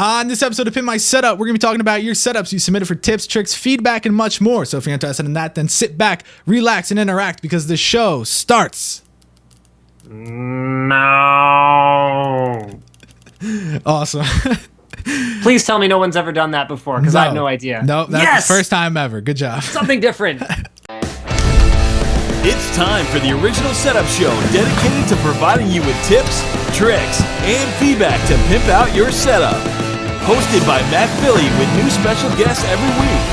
On this episode of Pimp My Setup, we're going to be talking about your setups you submitted for tips, tricks, feedback, and much more. So if you're interested in that, then sit back, relax, and interact because the show starts No. Awesome. Please tell me no one's ever done that before, because I have no idea. No, that's the first time ever. Good job. Something different. It's time for the original setup show dedicated to providing you with tips, tricks, and feedback to pimp out your setup. Hosted by Matt Philly with new special guests every week.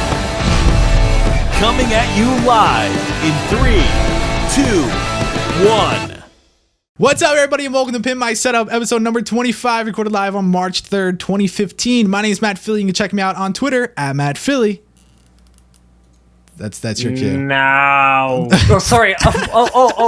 Coming at you live in 3, 2, 1. What's up, everybody, and welcome to Pimp My Setup, episode number 25, recorded live on March 3rd, 2015. My name is Matt Philly. You can check me out on Twitter at Matt Philly. That's your cue. No. Oh, sorry.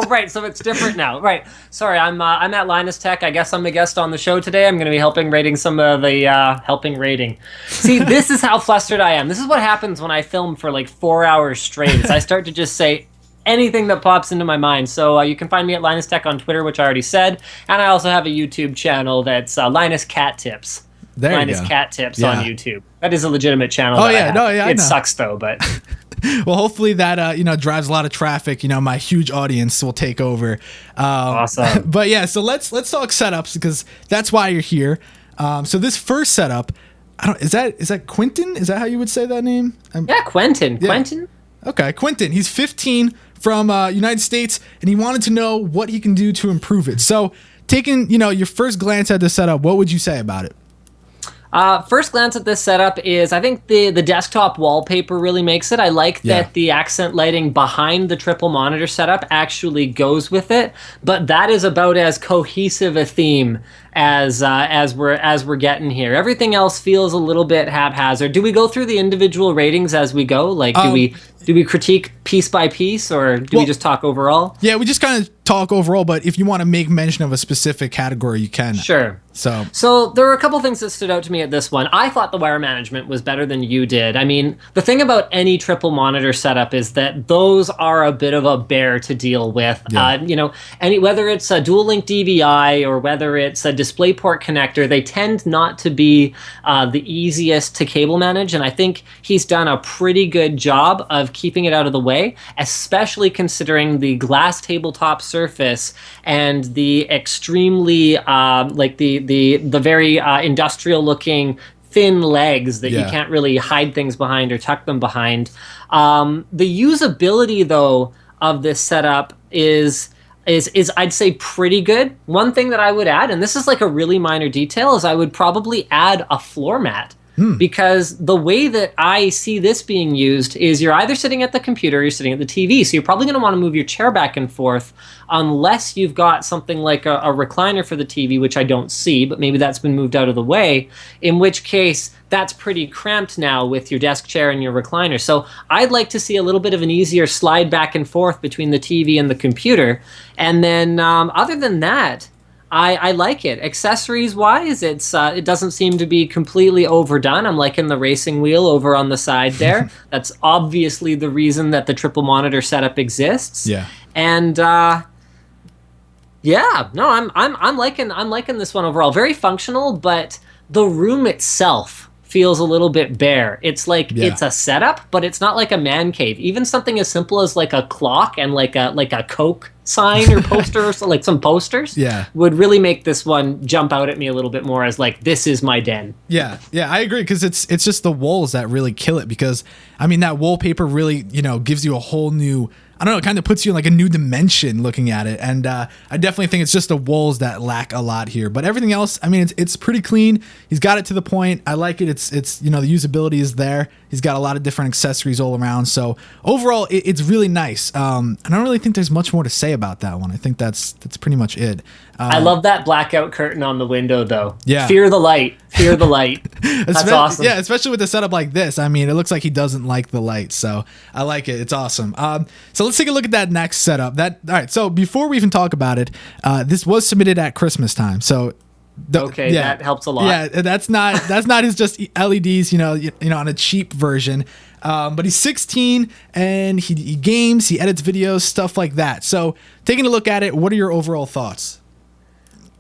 Right. So it's different now. Right. Sorry. I'm at Linus Tech. I guess I'm a guest on the show today. I'm going to be helping rating some of the helping rating. See, this is how flustered I am. This is what happens when I film for like 4 hours straight. Is I start to just say anything that pops into my mind. So you can find me at Linus Tech on Twitter, which I already said, and I also have a YouTube channel that's Linus Cat Tips. There Linus you go. Cat Tips on YouTube. That is a legitimate channel. It sucks though, but. Well, hopefully that drives a lot of traffic. My huge audience will take over. Awesome. But yeah, so let's talk setups because that's why you're here. So this first setup, is that Quinton? Is that how you would say that name? Yeah, Quinton. Yeah. Quinton. Okay, Quinton. He's 15 from United States, and he wanted to know what he can do to improve it. So, taking your first glance at the setup, what would you say about it? First glance at this setup is, I think the desktop wallpaper really makes it. I like that the accent lighting behind the triple monitor setup actually goes with it, but that is about as cohesive a theme as we're getting here. Everything else feels a little bit haphazard. Do we go through the individual ratings as we go? Like, do we critique piece by piece, or do we just talk overall? Yeah, we just kind of talk overall, but if you want to make mention of a specific category, you can. Sure. So there were a couple things that stood out to me at this one. I thought the wire management was better than you did. I mean, the thing about any triple monitor setup is that those are a bit of a bear to deal with. Yeah. Whether it's a dual link DVI or whether it's a DisplayPort connector, they tend not to be the easiest to cable manage. And I think he's done a pretty good job of keeping it out of the way, especially considering the glass tabletop surface and the extremely the very industrial looking thin legs that you can't really hide things behind or tuck them behind. The usability though of this setup is I'd say pretty good. One thing that I would add, and this is like a really minor detail, is I would probably add a floor mat. Because the way that I see this being used is you're either sitting at the computer or you're sitting at the TV. So you're probably going to want to move your chair back and forth unless you've got something like a recliner for the TV, which I don't see, but maybe that's been moved out of the way, in which case that's pretty cramped now with your desk chair and your recliner. So I'd like to see a little bit of an easier slide back and forth between the TV and the computer. And then other than that, I like it. Accessories-wise, it doesn't seem to be completely overdone. I'm liking the racing wheel over on the side there. That's obviously the reason that the triple monitor setup exists. Yeah. And I'm liking this one overall. Very functional, but the room itself feels a little bit bare. It's like it's a setup, but it's not like a man cave. Even something as simple as like a clock and like a Coke sign or poster or like some posters would really make this one jump out at me a little bit more as like, this is my den. Yeah, I agree, because it's just the walls that really kill it, because I mean that wallpaper really gives you a whole new, I don't know, it kind of puts you in like a new dimension looking at it. And I definitely think it's just the walls that lack a lot here. But everything else, I mean, it's pretty clean. He's got it to the point. I like it. It's the usability is there. He's got a lot of different accessories all around. So overall, it's really nice. I don't really think there's much more to say about that one. I think that's pretty much it. I love that blackout curtain on the window, though. Yeah. Fear the light. Fear the light. That's awesome. Yeah, especially with a setup like this. I mean, it looks like he doesn't like the light, so I like it. It's awesome. So let's take a look at that next setup. All right, so before we even talk about it, this was submitted at Christmastime, so that helps a lot. Yeah, that's not his just LEDs, on a cheap version. But he's 16 and he games, he edits videos, stuff like that. So taking a look at it, what are your overall thoughts?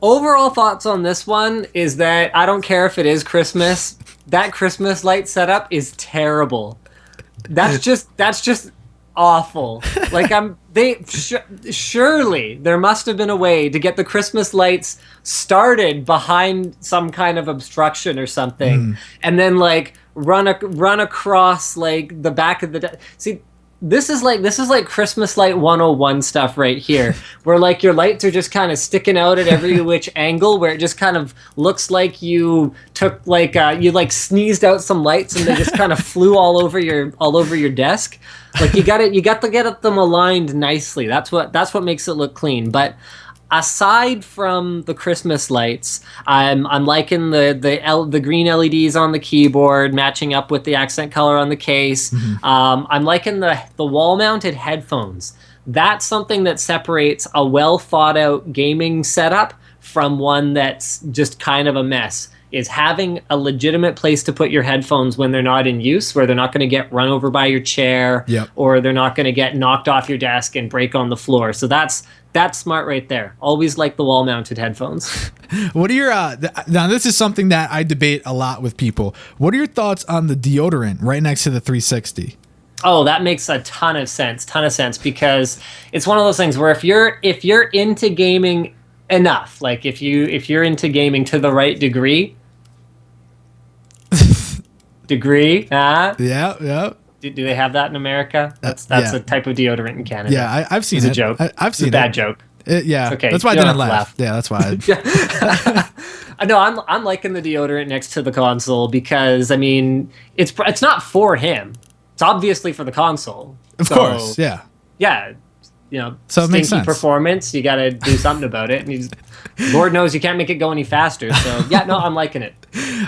Overall thoughts on this one is that I don't care if it is Christmas. That Christmas light setup is terrible. That's just awful. Like surely there must have been a way to get the Christmas lights started behind some kind of obstruction or something, and then like run across like the back of the see. This is like Christmas light 101 stuff right here, where like your lights are just kind of sticking out at every which angle, where it just kind of looks like you took like you like sneezed out some lights and they just kind of flew all over your desk. Like you got to get them aligned nicely. That's what makes it look clean. But aside from the Christmas lights, I'm liking the green LEDs on the keyboard matching up with the accent color on the case. I'm liking the wall-mounted headphones. That's something that separates a well thought out gaming setup from one that's just kind of a mess. Is having a legitimate place to put your headphones when they're not in use, where they're not going to get run over by your chair, or they're not going to get knocked off your desk and break on the floor. So that's smart right there. Always like the wall-mounted headphones. What are your now this is something that I debate a lot with people. What are your thoughts on the deodorant right next to the 360? Oh, that makes a ton of sense, because it's one of those things where if you're into gaming enough, like if you're into gaming to the right degree, Yeah. Do they have that in America? That's a type of deodorant in Canada. Yeah, I've seen it. It's a joke. I've seen it's a bad joke. Yeah, it's okay. That's why I didn't laugh. Yeah, that's why. I know. I'm liking the deodorant next to the console because I mean it's not for him. It's obviously for the console. Of course. Yeah. Yeah. So it makes sense. Performance. You got to do something about it. And Lord knows you can't make it go any faster. So yeah, no, I'm liking it.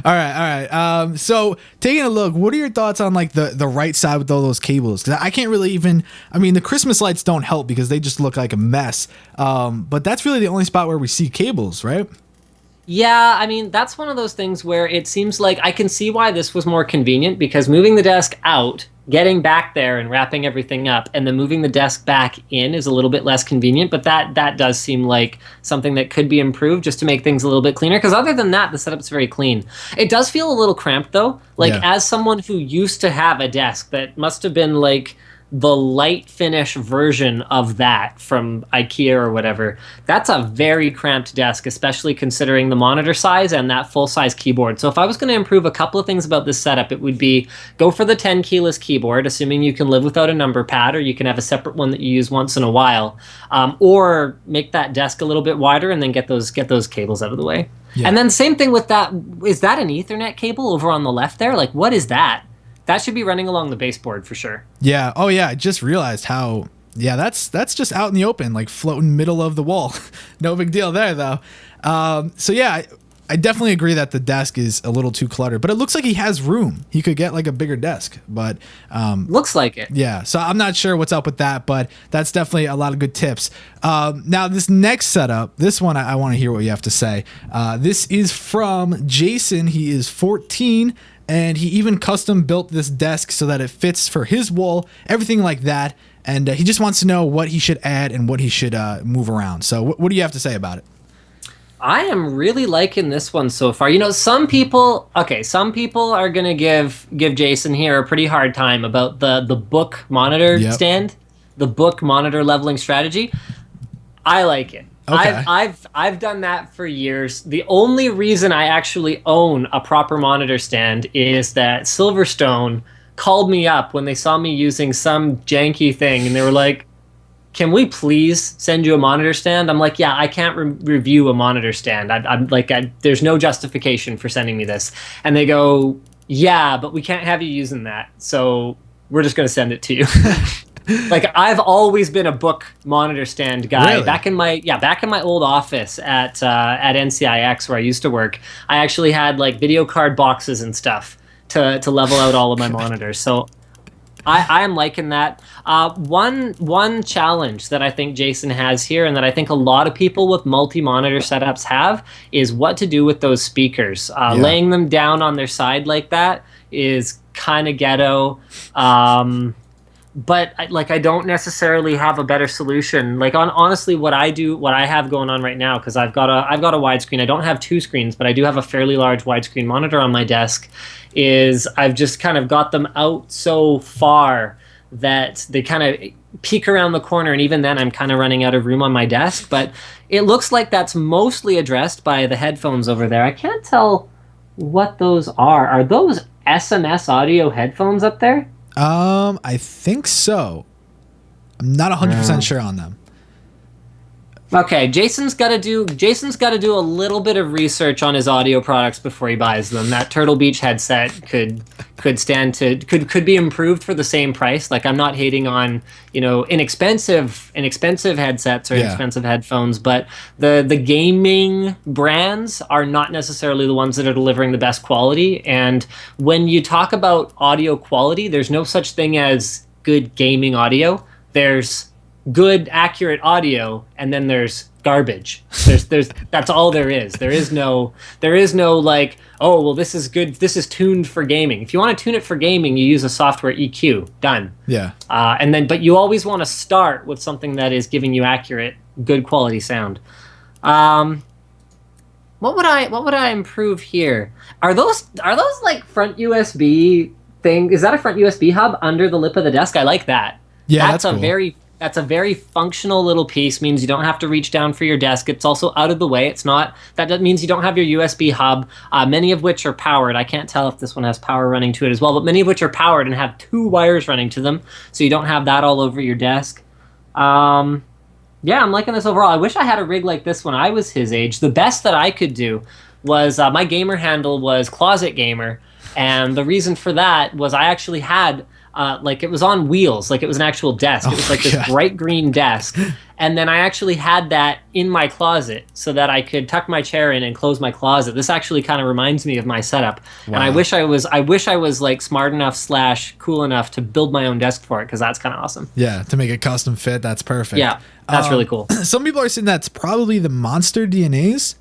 All right. So taking a look, what are your thoughts on like the right side with all those cables? Because I can't really even. I mean, the Christmas lights don't help because they just look like a mess. But that's really the only spot where we see cables, right? Yeah, I mean, that's one of those things where it seems like I can see why this was more convenient, because moving the desk out, getting back there and wrapping everything up, and then moving the desk back in is a little bit less convenient, but that does seem like something that could be improved just to make things a little bit cleaner, because other than that, the setup's very clean. It does feel a little cramped, though. Like, as someone who used to have a desk that must have been, like, the light finish version of that from IKEA or whatever, that's a very cramped desk, especially considering the monitor size and that full-size keyboard. So if I was going to improve a couple of things about this setup, it would be go for the 10 keyless keyboard, assuming you can live without a number pad, or you can have a separate one that you use once in a while, or make that desk a little bit wider and then get those cables out of the way. Yeah. And then same thing with that. Is that an Ethernet cable over on the left there? Like, what is that? That should be running along the baseboard for sure. Yeah. Oh, yeah. I just realized how. Yeah, that's just out in the open, like floating middle of the wall. No big deal there, though. So yeah, I definitely agree that the desk is a little too cluttered, but it looks like he has room. He could get like a bigger desk, but looks like it. Yeah. So I'm not sure what's up with that, but that's definitely a lot of good tips. Now this next setup, this one I want to hear what you have to say. This is from Jason. He is 14. And he even custom built this desk so that it fits for his wall, everything like that. And he just wants to know what he should add and what he should move around. So what do you have to say about it? I am really liking this one so far. Some people are going to give Jason here a pretty hard time about the book monitor stand, the book monitor leveling strategy. I like it. Okay. I've done that for years. The only reason I actually own a proper monitor stand is that Silverstone called me up when they saw me using some janky thing, and they were like, "Can we please send you a monitor stand?" I'm like, "Yeah, I can't review a monitor stand. I'm like, there's no justification for sending me this." And they go, "Yeah, but we can't have you using that, so we're just going to send it to you." Like, I've always been a book monitor stand guy. Really? Back in my old office at NCIX where I used to work, I actually had like video card boxes and stuff to level out all of my monitors. So I am liking that. One challenge that I think Jason has here, and that I think a lot of people with multi-monitor setups have, is what to do with those speakers. Laying them down on their side like that is kind of ghetto. but I don't necessarily have a better solution. Like honestly, what I have going on right now, because I've got a widescreen. I don't have two screens, but I do have a fairly large widescreen monitor on my desk. Is I've just kind of got them out so far that they kind of peek around the corner, and even then I'm kind of running out of room on my desk. But it looks like that's mostly addressed by the headphones over there. I can't tell what those are. Are those SMS audio headphones up there? I think so. I'm not 100% sure on them. Okay, Jason's got to do a little bit of research on his audio products before he buys them. That Turtle Beach headset could be improved for the same price. Like, I'm not hating on, inexpensive headsets or inexpensive headphones, but the gaming brands are not necessarily the ones that are delivering the best quality. And when you talk about audio quality, there's no such thing as good gaming audio. There's good, accurate audio, and then there's garbage. There's that's all there is. There is no like, oh well, this is good, this is tuned for gaming. If you want to tune it for gaming, you use a software EQ. Done. Yeah. But you always want to start with something that is giving you accurate, good quality sound. What would I improve here? Are those like front USB thing? Is that a front USB hub under the lip of the desk? I like that. Yeah, that's cool. That's a very functional little piece. Means you don't have to reach down for your desk. It's also out of the way. That means you don't have your USB hub, many of which are powered. I can't tell if this one has power running to it as well, but many of which are powered and have two wires running to them, so you don't have that all over your desk. Yeah, I'm liking this overall. I wish I had a rig like this when I was his age. The best that I could do was, my gamer handle was Closet Gamer, and the reason for that was I actually had it was on wheels, like it was an actual desk. It was like this bright green desk, and then I actually had that in my closet so that I could tuck my chair in and close my closet. This actually kind of reminds me of my setup. Wow. And I wish I was like smart enough / cool enough to build my own desk for it, because that's kind of awesome. Yeah, to make it custom fit, that's perfect. Yeah, that's really cool. Some people are saying that's probably the Monster DNAs.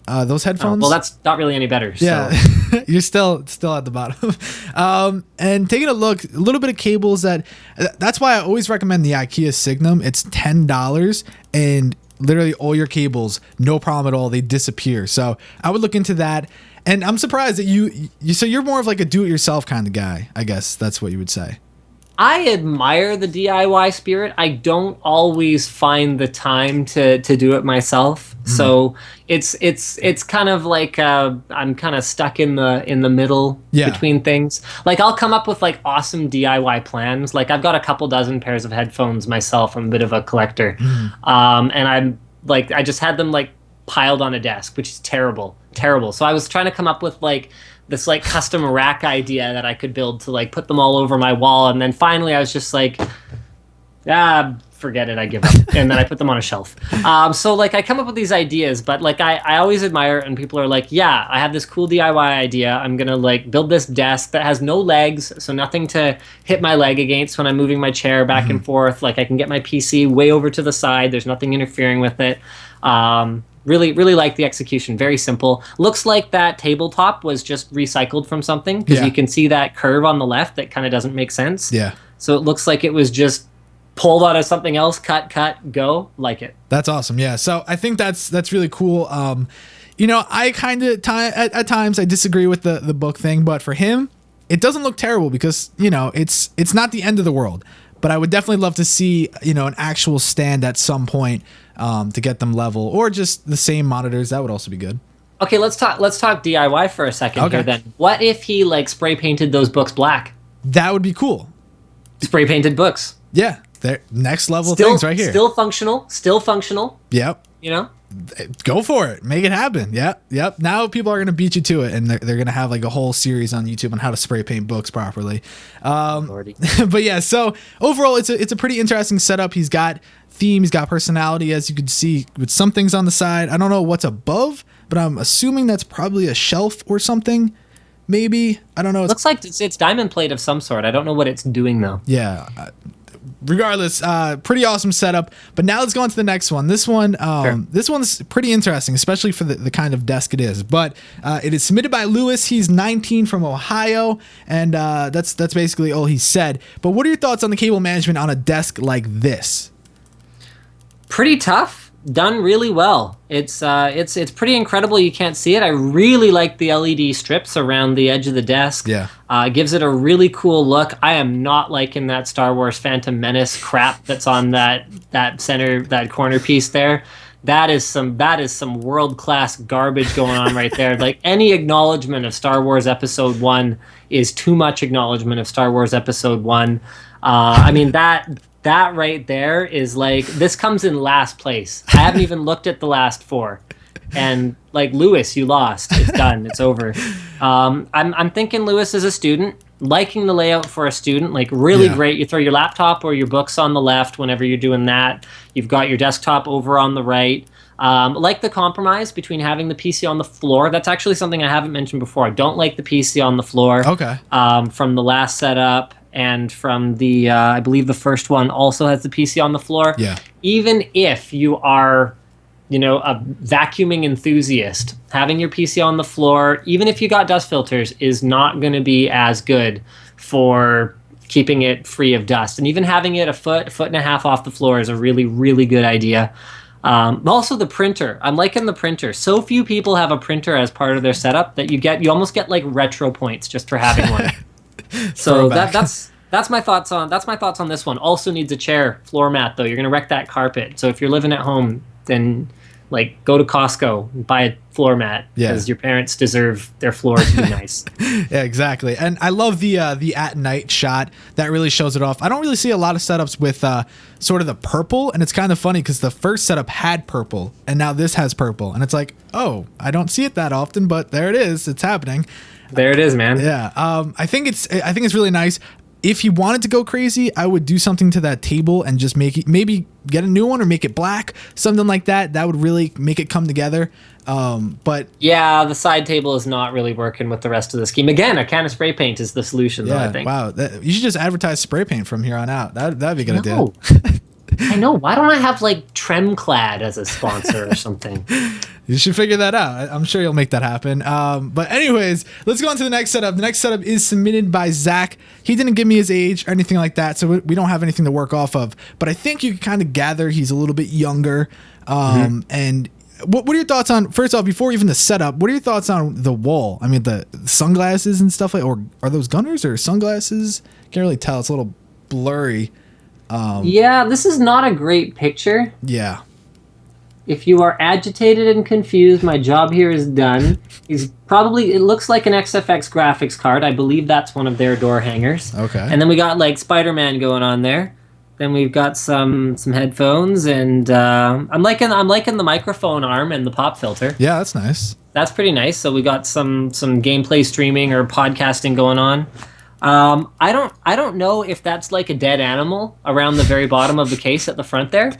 Those headphones. Well, that's not really any better. Yeah, so. You're still at the bottom. And taking a little bit of cables. That's why I always recommend the IKEA Signum. It's $10, and literally all your cables, no problem at all, they disappear. So I would look into that. And I'm surprised that so you're more of like a do-it-yourself kind of guy. I guess that's what you would say. I admire the DIY spirit. I don't always find the time to do it myself. So it's kind of like I'm kind of stuck in the middle between things. Like, I'll come up with like awesome DIY plans. Like, I've got a couple dozen pairs of headphones myself. I'm a bit of a collector. And I'm like, I just had them like piled on a desk, which is terrible. So I was trying to come up with like this like custom rack idea that I could build to like put them all over my wall, and then finally I was just like, forget it, I give up. And then I put them on a shelf. So like I come up with these ideas, but like I always admire it, and people are like, yeah, I have this cool DIY idea. I'm gonna like build this desk that has no legs, so nothing to hit my leg against when I'm moving my chair back and forth. Like, I can get my PC way over to the side. There's nothing interfering with it. Really, really like the execution. Very simple. Looks like that tabletop was just recycled from something, because you can see that curve on the left that kind of doesn't make sense. Yeah. So it looks like it was just pulled out of something else. Cut, go. Like it. That's awesome. Yeah. So I think that's really cool. I kind of at times I disagree with the book thing, but for him, it doesn't look terrible, because it's not the end of the world. But I would definitely love to see an actual stand at some point. To get them level, or just the same monitors. That would also be good. Okay, let's talk DIY for a second here then. What if he like spray painted those books black? That would be cool. Spray painted books. Yeah, they're next level things right here. Still functional. Yep. Go for it. Make it happen. Yep. Now people are going to beat you to it, and they're going to have like a whole series on YouTube on how to spray paint books properly. But yeah, so overall it's a pretty interesting setup. He's got theme, he's got personality, as you can see, with some things on the side. I don't know what's above, but I'm assuming that's probably a shelf or something. Maybe. I don't know. Looks like it's diamond plate of some sort. I don't know what it's doing though. Yeah. regardless, pretty awesome setup. But now let's go on to the next one. This one, this one's pretty interesting, especially for the kind of desk it is. But it is submitted by Lewis. He's 19 from Ohio, and that's basically all he said. But what are your thoughts on the cable management on a desk like this? Pretty tough. Done really well. It's pretty incredible. You can't see it. I really like the LED strips around the edge of the desk. Yeah. Gives it a really cool look. I am not liking that Star Wars Phantom Menace crap that's on that corner piece there. That is some world-class garbage going on right there. Like, any acknowledgement of Star Wars Episode 1 is too much acknowledgement of Star Wars Episode 1. I mean, that right there is like, this comes in last place. I haven't even looked at the last 4. And like, Lewis, you lost. It's done. It's over. I'm thinking Lewis is a student, liking the layout for a student, like really great. You throw your laptop or your books on the left whenever you're doing that. You've got your desktop over on the right. Like the compromise between having the PC on the floor. That's actually something I haven't mentioned before. I don't like the PC on the floor. Okay. From the last setup. And from the, I believe the first one also has the PC on the floor. Yeah. Even if you are, a vacuuming enthusiast, having your PC on the floor, even if you got dust filters, is not going to be as good for keeping it free of dust. And even having it a foot and a half off the floor is a really, really good idea. Also the printer. I'm liking the printer. So few people have a printer as part of their setup that you almost get like retro points just for having one. So that's my thoughts on this one. Also needs a chair, floor mat though. You're gonna wreck that carpet. So if you're living at home, then like go to Costco and buy a floor mat because your parents deserve their floor to be nice. Yeah, exactly. And I love the at night shot that really shows it off. I don't really see a lot of setups with sort of the purple, and it's kind of funny because the first setup had purple and now this has purple, and it's like, oh, I don't see it that often, but there it is. It's happening. There it is, man. Yeah. I think it's really nice. If you wanted to go crazy, I would do something to that table and just maybe get a new one or make it black, something like that. That would really make it come together. But yeah, the side table is not really working with the rest of the scheme. Again, a can of spray paint is the solution, though, I think. Wow. You should just advertise spray paint from here on out. That'd be a good idea. I know. Why don't I have like Tremclad as a sponsor or something? You should figure that out. I'm sure you'll make that happen. But anyways, let's go on to the next setup. The next setup is submitted by Zach. He didn't give me his age or anything like that, so we don't have anything to work off of. But I think you can kind of gather he's a little bit younger. And what are your thoughts on, first off, before even the setup, what are your thoughts on the wall? I mean, the sunglasses and stuff, or are those gunners or sunglasses? Can't really tell. It's a little blurry. Yeah, this is not a great picture. Yeah. If you are agitated and confused, my job here is done. It looks like an XFX graphics card. I believe that's one of their door hangers. Okay. And then we got like Spider-Man going on there. Then we've got some headphones, and I'm liking the microphone arm and the pop filter. Yeah, that's nice. That's pretty nice. So we got some gameplay streaming or podcasting going on. I don't know if that's like a dead animal around the very bottom of the case at the front there.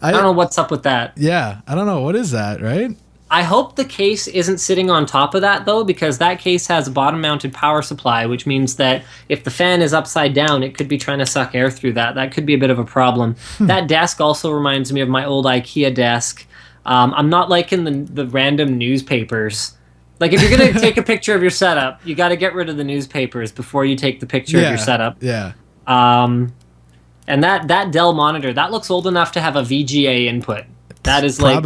I don't know what's up with that. Yeah, I don't know. What is that, right? I hope the case isn't sitting on top of that, though, because that case has a bottom-mounted power supply, which means that if the fan is upside down, it could be trying to suck air through that. That could be a bit of a problem. That desk also reminds me of my old IKEA desk. I'm not liking the random newspapers. Like, if you're going to take a picture of your setup, you got to get rid of the newspapers before you take the picture of your setup. Yeah. And that Dell monitor, that looks old enough to have a VGA input. That is like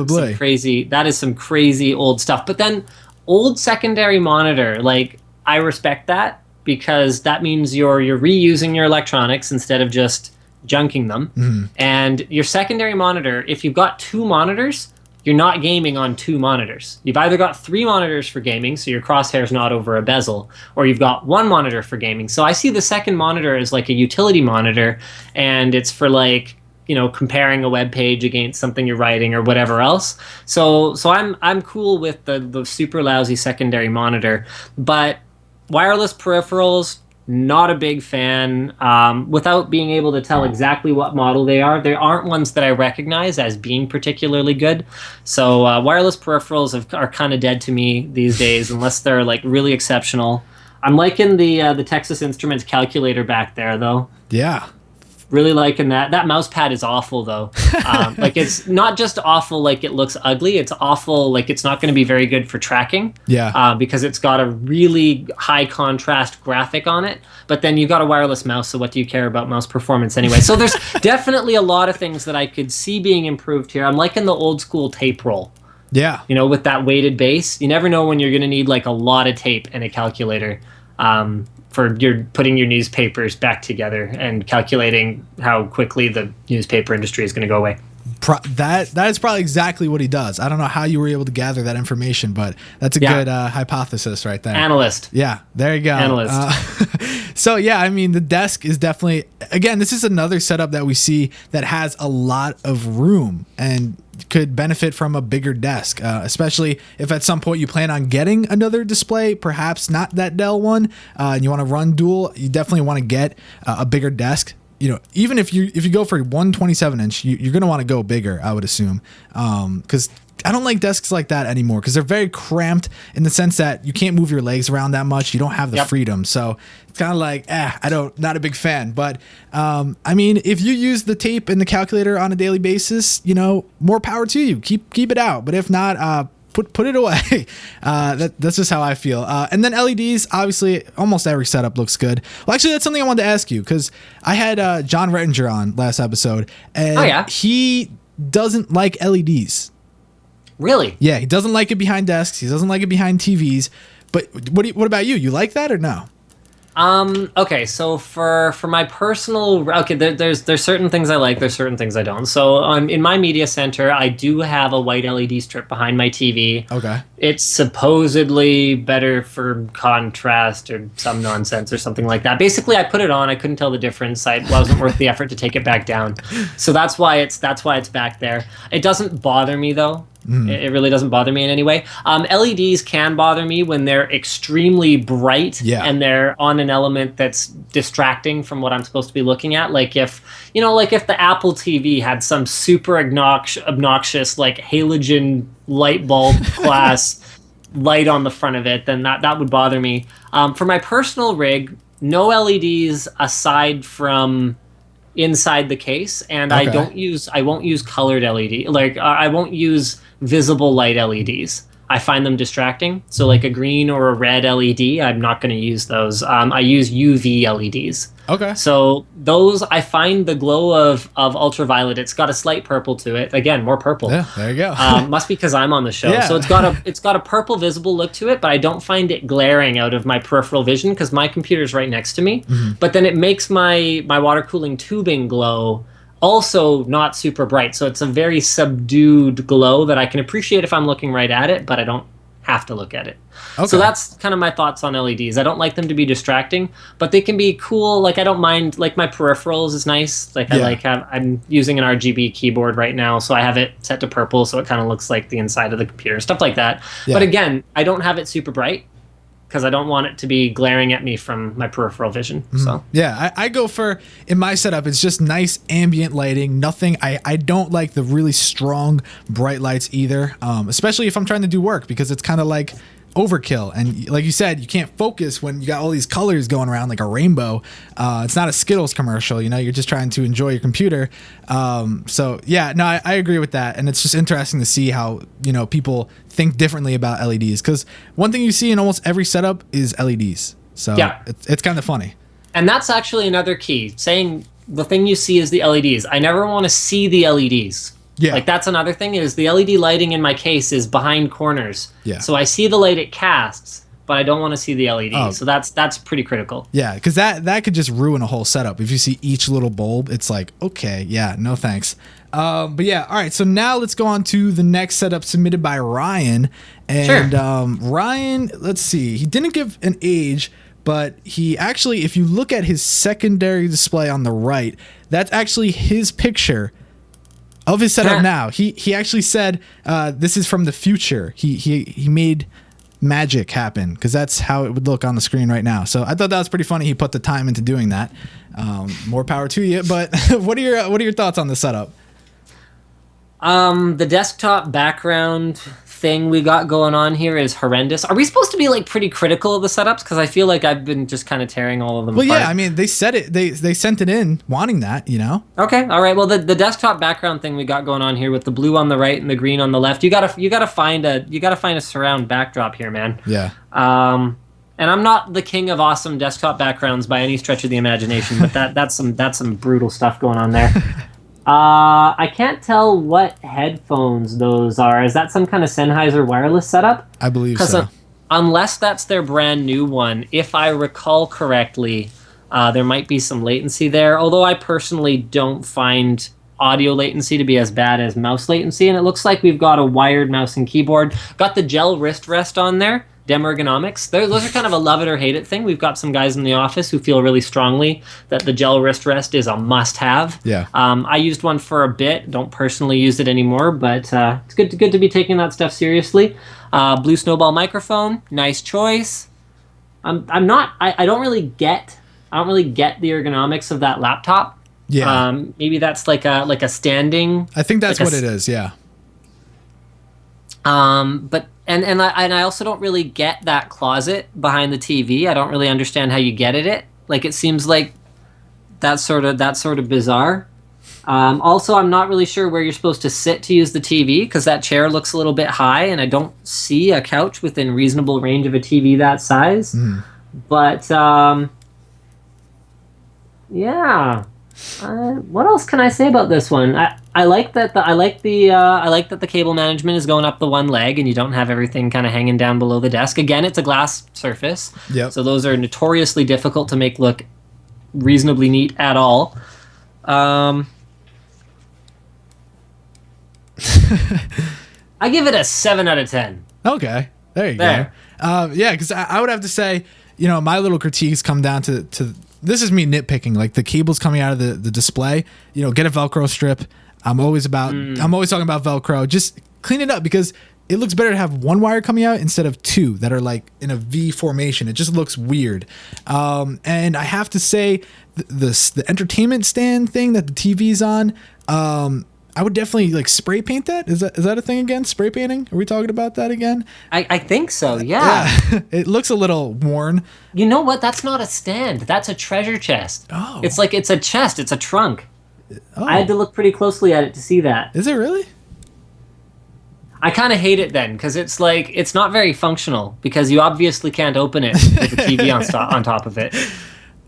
some crazy old stuff. But then old secondary monitor, like, I respect that because that means you're reusing your electronics instead of just junking them. Mm-hmm. And your secondary monitor, if you've got 2 monitors, you're not gaming on 2 monitors. You've either got 3 monitors for gaming, so your crosshair's not over a bezel, or you've got 1 monitor for gaming. So I see the second monitor as like a utility monitor, and it's for like, comparing a web page against something you're writing or whatever else. So I'm cool with the super lousy secondary monitor, but wireless peripherals, not a big fan. Without being able to tell exactly what model they are, there aren't ones that I recognize as being particularly good. So wireless peripherals are kind of dead to me these days, unless they're like really exceptional. I'm liking the Texas Instruments calculator back there, though. Yeah. Really liking that. That mouse pad is awful though. Like it's not just awful like it looks ugly. It's awful like it's not going to be very good for tracking. Yeah. Because it's got a really high contrast graphic on it. But then you've got a wireless mouse, so what do you care about mouse performance anyway? So there's definitely a lot of things that I could see being improved here. I'm liking the old school tape roll. Yeah. You know, with that weighted base. You never know when you're going to need like a lot of tape and a calculator. For your putting your newspapers back together and calculating how quickly the newspaper industry is going to go away. That is probably exactly what he does. I don't know how you were able to gather that information, but that's a good hypothesis right there. Analyst. Yeah, there you go. Analyst. So yeah, I mean, the desk is definitely, again, this is another setup that we see that has a lot of room and could benefit from a bigger desk, especially if at some point you plan on getting another display, perhaps not that Dell one, and you want to run dual. You definitely want to get a bigger desk. You know, even if you go for 127-inch, you're going to want to go bigger, I would assume, because I don't like desks like that anymore because they're very cramped in the sense that you can't move your legs around that much. You don't have the freedom. So it's kind of like, not a big fan. But I mean, if you use the tape and the calculator on a daily basis, you know, more power to you. Keep it out. But if not, put it away. That's just how I feel. And then LEDs, obviously, almost every setup looks good. Well, actually, that's something I wanted to ask you because I had John Rettinger on last episode, and he doesn't like LEDs. Really? Yeah, he doesn't like it behind desks. He doesn't like it behind TVs. But what about you? You like that or no? Okay, so for my personal, there's certain things I like, there's certain things I don't. So in my media center, I do have a white LED strip behind my TV. Okay. It's supposedly better for contrast or some nonsense or something like that. Basically, I put it on, I couldn't tell the difference. It wasn't worth the effort to take it back down. So that's why it's back there. It doesn't bother me though. It really doesn't bother me in any way. LEDs can bother me when they're extremely bright and they're on an element that's distracting from what I'm supposed to be looking at. Like if the Apple TV had some super obnoxious like halogen light bulb class light on the front of it, then that would bother me. For my personal rig, no LEDs aside from inside the case, and I won't use colored LED. Like I won't use visible light LEDs. I find them distracting. So like a green or a red LED, I'm not going to use those. I use UV LEDs. Okay. So those, I find the glow of ultraviolet, it's got a slight purple to it. Again, more purple. Yeah, there you go. Must be because I'm on the show. Yeah. So it's got a purple visible look to it, but I don't find it glaring out of my peripheral vision because my computer's right next to me. Mm-hmm. But then it makes my water cooling tubing glow also not super bright. So it's a very subdued glow that I can appreciate if I'm looking right at it, but I don't have to look at it. Okay. So that's kind of my thoughts on LEDs. I don't like them to be distracting, but they can be cool. Like I don't mind, like my peripherals is nice. Like I'm using an RGB keyboard right now, so I have it set to purple so it kind of looks like the inside of the computer, stuff like that. Yeah. But again, I don't have it super bright because I don't want it to be glaring at me from my peripheral vision. Mm-hmm. So yeah, I go for, in my setup, it's just nice ambient lighting. Nothing. I don't like the really strong bright lights either, especially if I'm trying to do work because it's kind of like overkill. And like you said, you can't focus when you got all these colors going around like a rainbow. It's not a Skittles commercial, you're just trying to enjoy your computer. So yeah, no, I agree with that. And it's just interesting to see how, people think differently about LEDs. Because one thing you see in almost every setup is LEDs. So yeah, it's kind of funny. And that's actually another key, saying the thing you see is the LEDs. I never want to see the LEDs. Yeah. Like that's another thing is the LED lighting in my case is behind corners. Yeah. So I see the light it casts, but I don't want to see the LED. Oh. So that's pretty critical. Yeah, because that could just ruin a whole setup. If you see each little bulb, it's like, okay, yeah, no thanks. But yeah, all right. So now let's go on to the next setup submitted by Ryan. And sure. Ryan, let's see. He didn't give an age, but he actually, if you look at his secondary display on the right, that's actually his picture of his setup now. He actually said this is from the future. He made magic happen because that's how it would look on the screen right now. So I thought that was pretty funny. He put the time into doing that. More power to you. But what are your thoughts on the setup? The desktop background thing we got going on here is horrendous. Are we supposed to be like pretty critical of the setups? Because I feel like I've been just kind of tearing all of them apart. Yeah, I mean, they said it. They sent it in wanting that, you know. Okay, all right. Well, the desktop background thing we got going on here with the blue on the right and the green on the left. You gotta find a surround backdrop here, man. Yeah. And I'm not the king of awesome desktop backgrounds by any stretch of the imagination, but that's some brutal stuff going on there. I can't tell what headphones those are. Is that some kind of Sennheiser wireless setup? I believe so. Unless that's their brand new one, if I recall correctly, there might be some latency there. Although I personally don't find audio latency to be as bad as mouse latency. And it looks like we've got a wired mouse and keyboard. Got the gel wrist rest on there. Dem ergonomics. Those are kind of a love it or hate it thing. We've got some guys in the office who feel really strongly that the gel wrist rest is a must-have. Yeah. I used one for a bit. Don't personally use it anymore, but it's good to be taking that stuff seriously. Blue Snowball microphone, nice choice. I don't really get the ergonomics of that laptop. Yeah. Maybe that's like a standing. I think that's what it is. Yeah. But I also don't really get that closet behind the TV. I don't really understand how you get at it. Like, it seems like that's sort of bizarre. Also, I'm not really sure where you're supposed to sit to use the TV because that chair looks a little bit high, and I don't see a couch within reasonable range of a TV that size. But yeah. What else can I say about this one? I like that the cable management is going up the one leg and you don't have everything kind of hanging down below the desk. Again, it's a glass surface. Yep. So those are notoriously difficult to make look reasonably neat at all. I give it a 7 out of 10. Okay. There you go. Yeah, because I would have to say, my little critiques come down to this is me nitpicking, like the cables coming out of the display, get a Velcro strip. I'm always talking about Velcro. Just clean it up because it looks better to have one wire coming out instead of two that are like in a V formation. It just looks weird. And I have to say the entertainment stand thing that the TV's on, I would definitely like spray paint that. Is that a thing again? Spray painting? Are we talking about that again? I think so. Yeah. It looks a little worn. You know what? That's not a stand. That's a treasure chest. Oh. It's a chest. It's a trunk. Oh. I had to look pretty closely at it to see that. Is it really? I kind of hate it then because it's like it's not very functional because you obviously can't open it with a TV on top of it.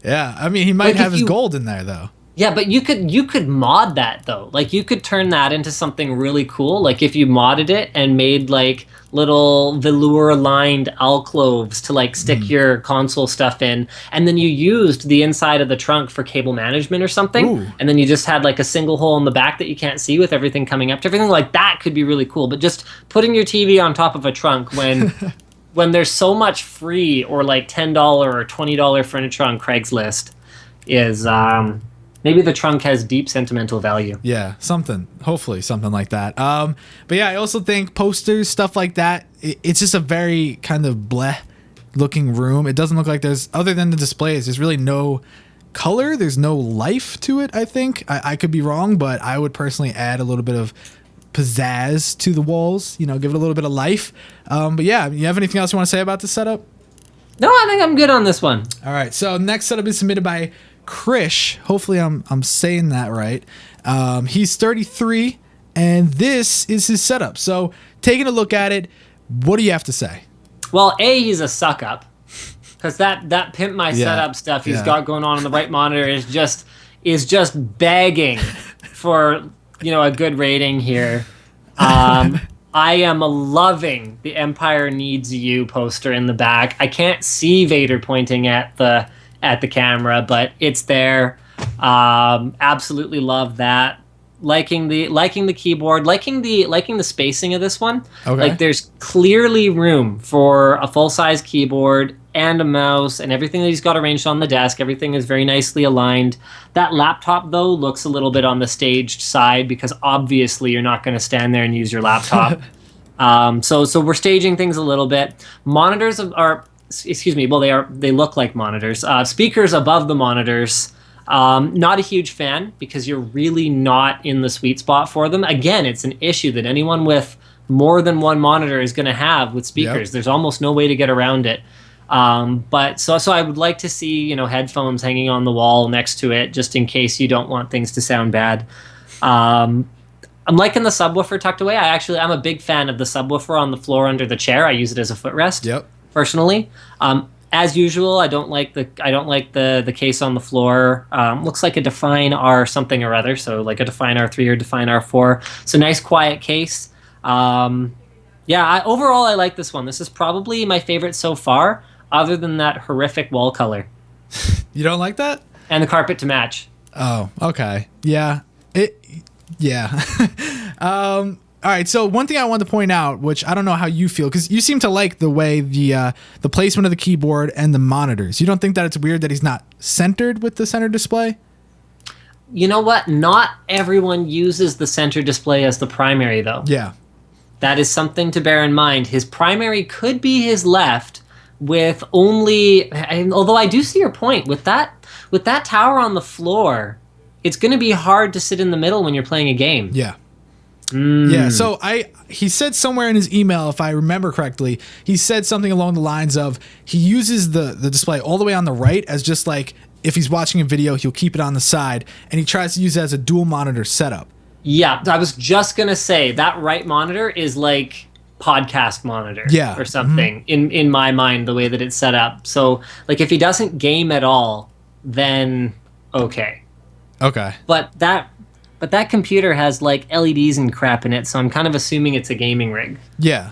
Yeah, I mean he might have his gold in there though. Yeah, but you could mod that though. Like you could turn that into something really cool. Like if you modded it and made like little velour lined alcoves to like stick your console stuff in, and then you used the inside of the trunk for cable management or something. Ooh. And then you just had like a single hole in the back that you can't see with everything coming up to everything. Like that could be really cool. But just putting your TV on top of a trunk when when there's so much free or like $10 or $20 furniture on Craigslist is maybe the trunk has deep sentimental value. Yeah, hopefully something like that. But yeah, I also think posters, stuff like that, it's just a very kind of bleh looking room. It doesn't look like other than the displays, there's really no color. There's no life to it, I think. I could be wrong, but I would personally add a little bit of pizzazz to the walls, give it a little bit of life. But yeah, you have anything else you want to say about this setup? No, I think I'm good on this one. All right, so next setup is submitted by Krish. Hopefully I'm saying that right. He's 33 and this is his setup. So taking a look at it, what do you have to say? Well, he's a suck up because that Pimp My Setup stuff he's got going on the right monitor is just begging for a good rating here. I am loving the Empire Needs You poster in the back. I can't see Vader pointing at the camera, but it's there. Absolutely love that. Liking the keyboard, liking the spacing of this one. Okay. Like there's clearly room for a full-size keyboard and a mouse and everything that he's got arranged on the desk. Everything is very nicely aligned. That laptop though looks a little bit on the staged side because obviously you're not going to stand there and use your laptop. So we're staging things a little bit. Monitors are excuse me, well they look like monitors. Speakers above the monitors. Not a huge fan because you're really not in the sweet spot for them. Again, it's an issue that anyone with more than one monitor is going to have with speakers. Yep. There's almost no way to get around it. But so I would like to see, headphones hanging on the wall next to it, just in case you don't want things to sound bad. I'm liking the subwoofer tucked away. I'm a big fan of the subwoofer on the floor under the chair. I use it as a footrest. Yep. Personally. As usual, I don't like the case on the floor. Looks like a Define R something or other, so like a Define R3 or Define R4. So nice quiet case. Overall I like this one. This is probably my favorite so far, other than that horrific wall color. You don't like that? And the carpet to match. Oh, okay. Yeah. All right. So one thing I wanted to point out, which I don't know how you feel, because you seem to like the way the placement of the keyboard and the monitors. You don't think that it's weird that he's not centered with the center display? You know what? Not everyone uses the center display as the primary, though. Yeah. That is something to bear in mind. His primary could be his left, with only. Although I do see your point with that tower on the floor, it's going to be hard to sit in the middle when you're playing a game. Yeah. Yeah, so he said somewhere in his email, if I remember correctly, he said something along the lines of he uses the display all the way on the right as just like if he's watching a video, he'll keep it on the side, and he tries to use it as a dual monitor setup. Yeah, I was just going to say that right monitor is like podcast monitor or something in my mind, the way that it's set up. So like if he doesn't game at all, then okay. But that computer has like LEDs and crap in it, so I'm kind of assuming it's a gaming rig. Yeah.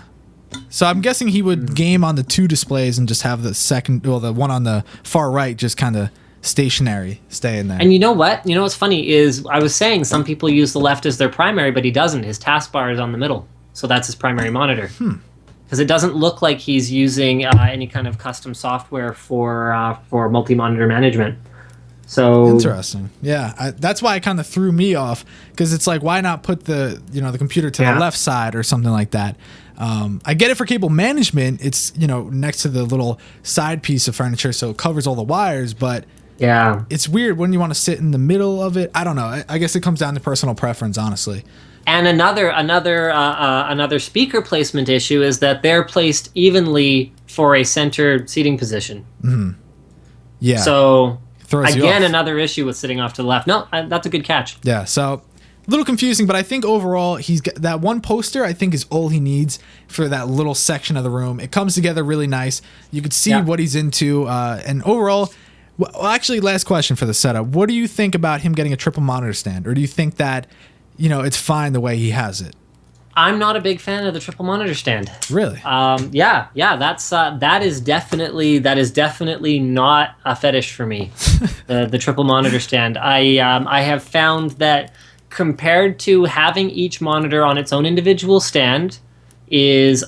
So I'm guessing he would game on the two displays and just have the one on the far right just kind of stationary, stay in there. And you know what? You know what's funny is I was saying some people use the left as their primary, but he doesn't. His taskbar is on the middle, so that's his primary monitor. Because it doesn't look like he's using any kind of custom software for multi-monitor management. So interesting. Yeah, that's why it kind of threw me off, because it's like, why not put the computer to the left side or something like that? I get it for cable management. It's next to the little side piece of furniture, so it covers all the wires. But yeah, it's weird when you want to sit in the middle of it. I don't know. I guess it comes down to personal preference, honestly. And another speaker placement issue is that they're placed evenly for a center seating position. Mm-hmm. Yeah. So. Again, off. Another issue with sitting off to the left. No, that's a good catch. Yeah, so a little confusing, but I think overall he's got that one poster. I think is all he needs for that little section of the room. It comes together really nice. You could see what he's into, and overall. Well, actually, last question for the setup. What do you think about him getting a triple monitor stand, or do you think that it's fine the way he has it? I'm not a big fan of the triple monitor stand. Really? That is definitely not a fetish for me. the triple monitor stand. I have found that compared to having each monitor on its own individual stand is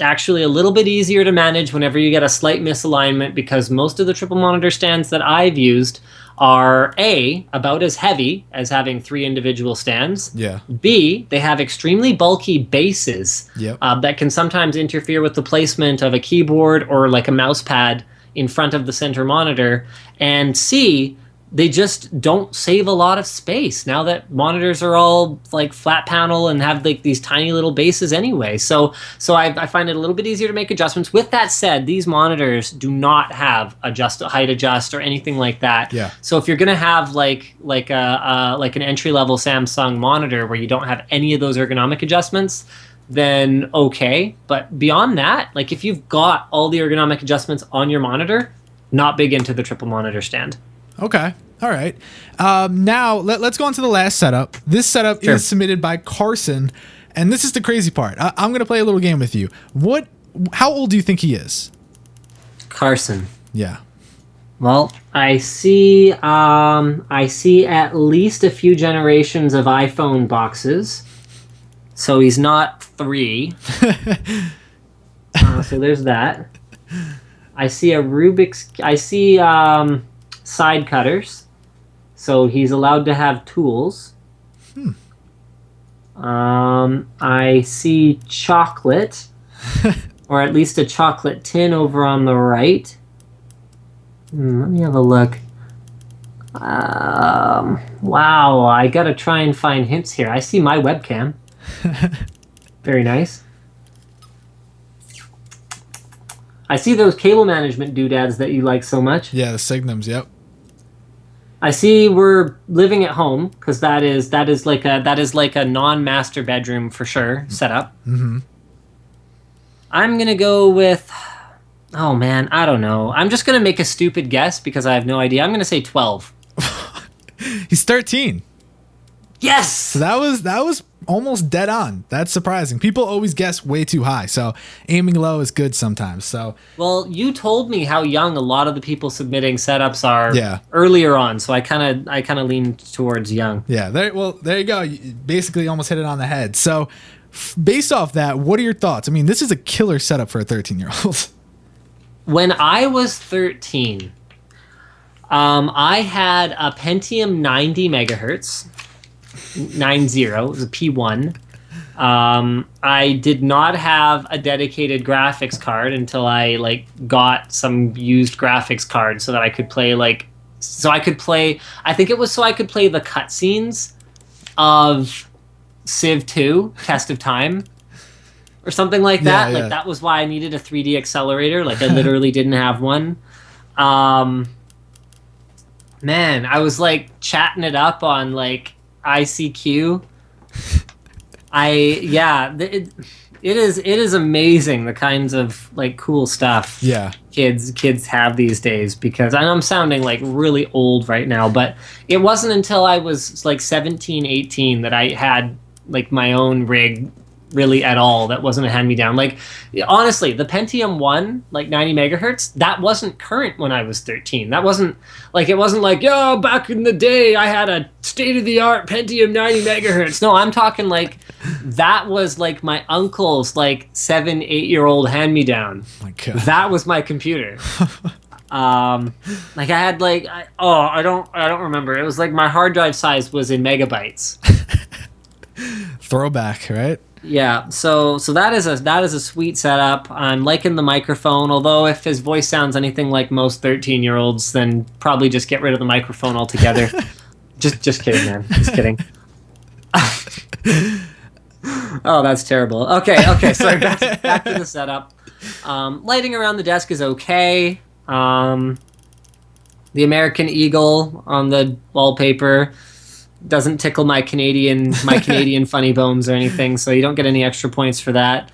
actually a little bit easier to manage whenever you get a slight misalignment, because most of the triple monitor stands that I've used are A, about as heavy as having three individual stands. Yeah. B, they have extremely bulky bases that can sometimes interfere with the placement of a keyboard or like a mouse pad in front of the center monitor. And C, they just don't save a lot of space now that monitors are all like flat panel and have like these tiny little bases anyway. So I find it a little bit easier to make adjustments. With that said, these monitors do not have height adjust or anything like that. Yeah. So if you're gonna have like an entry level Samsung monitor where you don't have any of those ergonomic adjustments, then okay. But beyond that, like if you've got all the ergonomic adjustments on your monitor, not big into the triple monitor stand. Okay. All right. Now let's go on to the last setup. This setup is submitted by Carson, and this is the crazy part. I'm going to play a little game with you. How old do you think he is? Carson. Yeah. Well, I see at least a few generations of iPhone boxes. So he's not 3. So there's that. I see side cutters. So he's allowed to have tools. I see chocolate, or at least a chocolate tin over on the right. Let me have a look. Wow, I gotta try and find hints here. I see my webcam. Very nice. I see those cable management doodads that you like so much. Yeah, the Signums. Yep. I see we're living at home because that is like a non-master bedroom for sure setup. Mm-hmm. I'm gonna go with, oh man, I don't know. I'm just gonna make a stupid guess because I have no idea. I'm gonna say 12. He's 13. Yes. So that was almost dead on. That's surprising. People always guess way too high. So aiming low is good sometimes. So well, you told me how young a lot of the people submitting setups are Yeah. earlier on, so I kind of leaned towards young. yeah, there you go. You basically almost hit it on the head. So based off that, what are your thoughts? I mean, this is a killer setup for a 13-year-old. When I was 13, I had a Pentium 90 megahertz, 90. It was a P1. I did not have a dedicated graphics card until I got some used graphics card so that I could play I think it was so I could play the cutscenes of Civ 2 Test of Time or something like that. Yeah. Like that was why I needed a 3D accelerator. Like I literally didn't have one. Man, I was like chatting it up on like ICQ. It is amazing the kinds of like cool stuff kids have these days, because I'm sounding like really old right now, but it wasn't until I was like 17, 18 that I had like my own rig really at all that wasn't a hand-me-down. Like honestly, the Pentium 1 like 90 megahertz, that wasn't current when I was 13. That wasn't like, it wasn't like, yo, back in the day I had a state-of-the-art Pentium 90 megahertz. No, I'm talking like that was like my uncle's like 7-8-year-old hand-me-down. Oh my God. That was my computer. Like I had like I don't remember. It was like my hard drive size was in megabytes. Throwback, right? Yeah, so that is a sweet setup. I'm liking the microphone, although if his voice sounds anything like most 13-year-olds, then probably just get rid of the microphone altogether. just kidding, man. Just kidding. Oh, that's terrible. Okay, sorry, back to the setup. Lighting around the desk is okay. The American Eagle on the wallpaper doesn't tickle my Canadian funny bones or anything, so you don't get any extra points for that.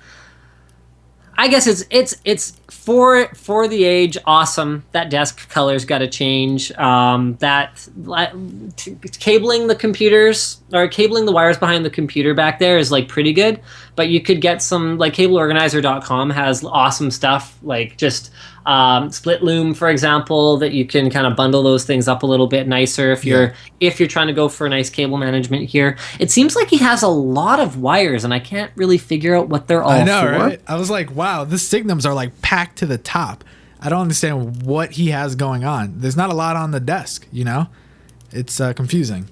I guess it's for the age, awesome. That desk color's got to change. Cabling the computers or cabling the wires behind the computer back there is like pretty good, but you could get some, like cableorganizer.com has awesome stuff, like just split loom, for example, that you can kind of bundle those things up a little bit nicer if you're trying to go for a nice cable management here. It seems like he has a lot of wires, and I can't really figure out what they're all I know, for. right? I was like, wow, the Signums are like packed to the top. I don't understand what he has going on. There's not a lot on the desk, you know? It's confusing.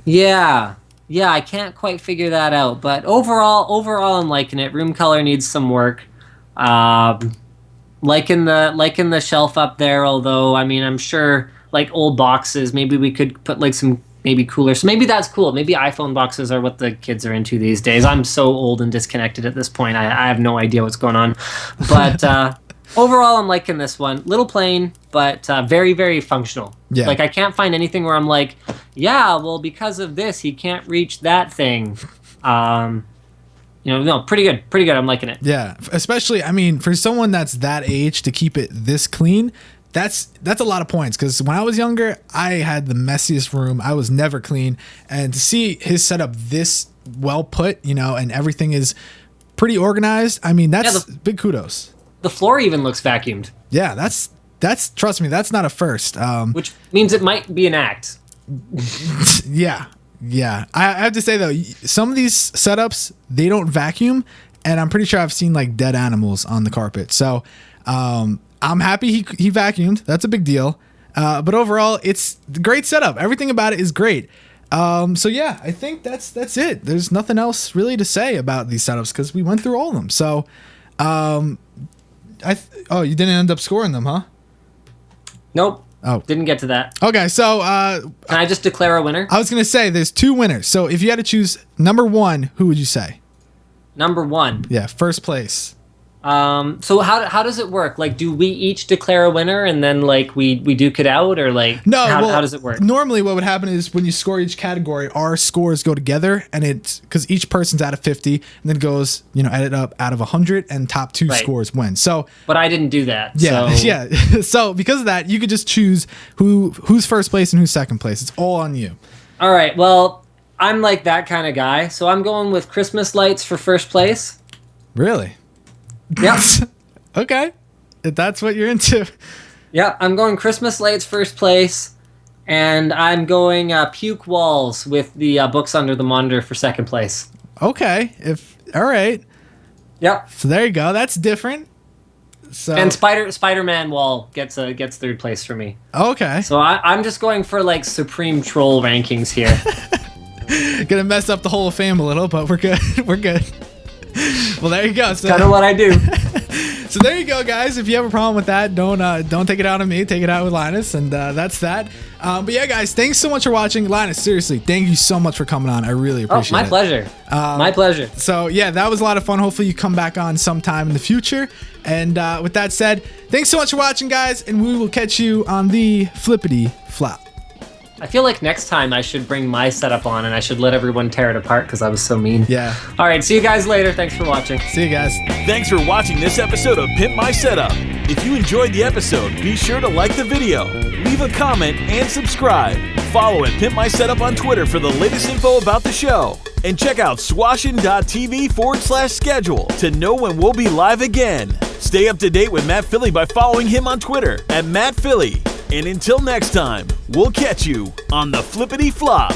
Yeah, I can't quite figure that out. But overall, I'm liking it. Room color needs some work. Liking the shelf up there. Although, I mean, I'm sure like old boxes, maybe we could put like some maybe cooler. So maybe that's cool. Maybe iPhone boxes are what the kids are into these days. I'm so old and disconnected at this point. I have no idea what's going on. But overall, I'm liking this one. Little plain, but very, very functional. Yeah. Like I can't find anything where I'm like, yeah, well, because of this, he can't reach that thing. No, pretty good. I'm liking it. Yeah, especially, I mean, for someone that's that age to keep it this clean, that's a lot of points. Because when I was younger, I had the messiest room. I was never clean, and to see his setup this well put, and everything is pretty organized. I mean, that's big kudos. The floor even looks vacuumed. Yeah, that's trust me, that's not a first. Which means it might be an act. Yeah. I have to say though, some of these setups, they don't vacuum, and I'm pretty sure I've seen like dead animals on the carpet. So I'm happy he vacuumed. That's a big deal. But overall, it's a great setup. Everything about it is great. So yeah, I think that's it. There's nothing else really to say about these setups because we went through all of them. So you didn't end up scoring them, huh? Nope. Oh, didn't get to that. Okay, so can I just declare a winner? I was gonna say there's two winners. So if you had to choose number one, who would you say? Number one. Yeah, first place. So how does it work? Like, do we each declare a winner and then like we duke it out, or like how does it work? Normally what would happen is when you score each category, our scores go together, and it's because each person's out of 50 and then goes, added up out of 100, and top two scores win. So but I didn't do that. Yeah. So. Yeah. So because of that, you could just choose who's first place and who's second place. It's all on you. All right. Well, I'm like that kind of guy, so I'm going with Christmas lights for first place. Really? Yep. Okay. If that's what you're into. Yep. I'm going Christmas lights first place, and I'm going puke walls with the books under the monitor for second place. Okay. All right. Yep. So there you go. That's different. So and Spider-Man wall gets third place for me. Okay. So I'm just going for like supreme troll rankings here. Gonna mess up the Hall of Fame a little, but we're good. We're good. Well, there you go. So kind of what I do. So there you go, guys. If you have a problem with that, don't take it out on me. Take it out with Linus, and that's that. But yeah, guys, thanks so much for watching. Linus, seriously, thank you so much for coming on. I really appreciate it. My pleasure. My pleasure. So yeah, that was a lot of fun. Hopefully you come back on sometime in the future. And with that said, thanks so much for watching, guys, and we will catch you on the flippity flop. I feel like next time I should bring my setup on and I should let everyone tear it apart because I was so mean. Yeah. All right, see you guys later. Thanks for watching. See you guys. Thanks for watching this episode of Pimp My Setup. If you enjoyed the episode, be sure to like the video, leave a comment, and subscribe. Follow at Pimp My Setup on Twitter for the latest info about the show. And check out swashin.tv/schedule to know when we'll be live again. Stay up to date with Matt Philly by following him on Twitter at Matt Philly. And until next time, we'll catch you on the flippity flop.